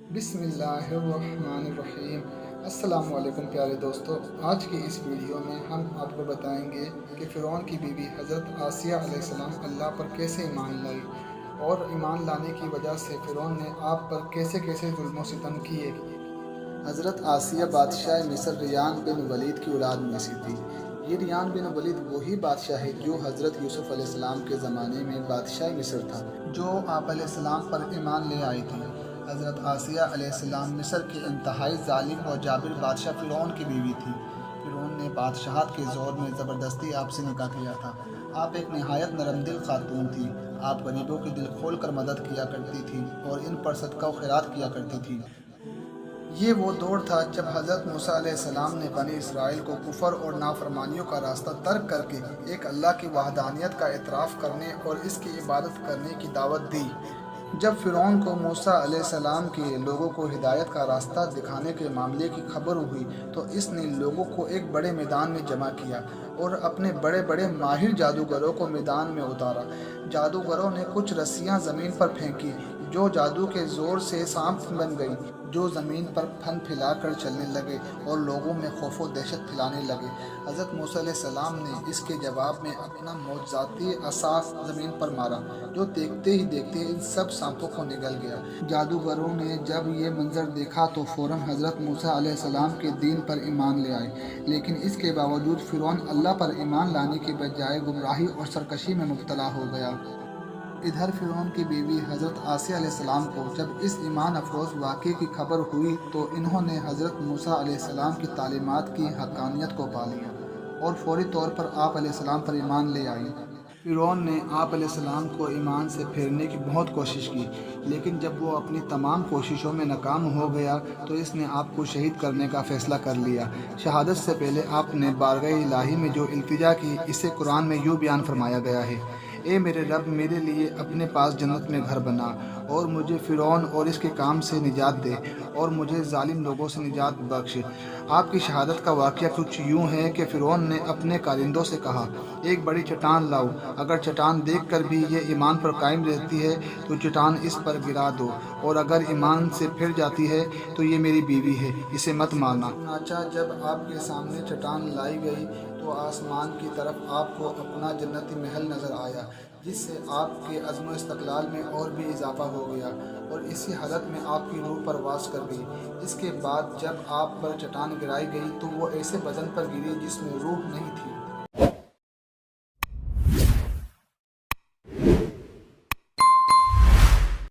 बिस्मिल्लाहिर्रहमानिर्रहीम। अस्सलाम वालेकुम प्यारे दोस्तों। आज की इस वीडियो में हम आपको बताएंगे कि फ़िरौन की बीवी हज़रत आसिया अलैहिस्सलाम अल्लाह पर कैसे ईमान लाई और ईमान लाने की वजह से फ़िरौन ने आप पर कैसे कैसे जुल्म सितम किए। हज़रत आसिया बादशाह मिस्र रियान बिन वलीद की औलाद में से थी। ये रियान बिन वलीद वही बादशाह है जो हज़रत यूसुफ़ अलैहिस्सलाम के ज़माने में बादशाह मिस्र था, जो आप अलैहिस्सलाम पर ईमान ले आई थी। हज़रत आसिया अलैहिस्सलाम मिस्र के इंतहाई ज़ालिम और जाबिर बादशाह फ़िरौन की बीवी थी। फ़िरौन ने बादशाहत के ज़ोर में ज़बरदस्ती आपसे निकाह किया था। आप एक नहायत नरमदिल खातून थी। आप गरीबों के दिल खोल कर मदद किया करती थी और इन पर सदका व खैरात किया करती थी। ये वो दौर था जब हज़रत मूसा अलैहिस्सलाम ने बनी इसराइल को कुफर और नाफरमानियों का रास्ता तर्क करके एक अल्लाह की वहदानियत का इतराफ़ करने और इसकी इबादत करने की दावत दी। जब फ़िरौन को मूसा अलैहिस्सलाम के लोगों को हिदायत का रास्ता दिखाने के मामले की खबर हुई तो इसने लोगों को एक बड़े मैदान में जमा किया और अपने बड़े बड़े माहिर जादूगरों को मैदान में उतारा। जादूगरों ने कुछ रस्सियां ज़मीन पर फेंकी जो जादू के ज़ोर से सांप बन गई, जो ज़मीन पर फन फैलाकर चलने लगे और लोगों में खौफ व दहशत फैलाने लगे। हज़रत मूसा अलैहिस्सलाम ने इसके जवाब में अपना मौजज़ाती असा ज़मीन पर मारा, जो देखते ही देखते इन सब सांपों को निगल गया। जादूगरों ने जब ये मंजर देखा तो फ़ौरन हज़रत मूसा अलैहिस्सलाम के दीन पर ईमान ले आए, लेकिन इसके बावजूद फ़िरौन अल्लाह पर ईमान लाने के बजाय गुमराही और सरकशी में मुब्तला हो गया। इधर फ़िरौन की बीवी हज़रत आसिया अलैहिस्सलाम को जब इस ईमान अफरोज़ वाक़े की खबर हुई तो इन्होंने हज़रत मूसा अलैहिस्सलाम की तालीमात की हक़ानियत को पा लिया और फ़ौरी तौर पर आप अलैहिस्सलाम पर ईमान ले आई। फ़िरौन ने आप अलैहिस्सलाम को ईमान से फेरने की बहुत कोशिश की, लेकिन जब वो अपनी तमाम कोशिशों में नाकाम हो गया तो इसने आपको शहीद करने का फ़ैसला कर लिया। शहादत से पहले आपने बारगाह इलाही में जो इल्तिजा की, इसे कुरान में यूँ बयान फरमाया गया है, ए मेरे रब, मेरे लिए अपने पास जन्नत में घर बना और मुझे फ़िरौन और इसके काम से निजात दे और मुझे ज़ालिम लोगों से निजात बख्श। आपकी शहादत का वाक़या कुछ यूँ है कि फ़िरौन ने अपने कारिंदों से कहा, एक बड़ी चट्टान लाओ, अगर चट्टान देखकर भी ये ईमान पर कायम रहती है तो चट्टान इस पर गिरा दो, और अगर ईमान से फिर जाती है तो ये मेरी बीवी है, इसे मत मारना। चुनांचा जब आपके सामने चट्टान लाई गई तो आसमान की तरफ आपको अपना जन्नती महल नज़र आया, जिससे आपके अज़्म इस्तक़लाल में और भी इजाफ़ा हो गया और इसी हालत में आपकी रूह परवास कर गई। इसके बाद जब आप पर चट्टान गिराई गई तो वो ऐसे बदन पर गिरी जिसमें रूह नहीं थी।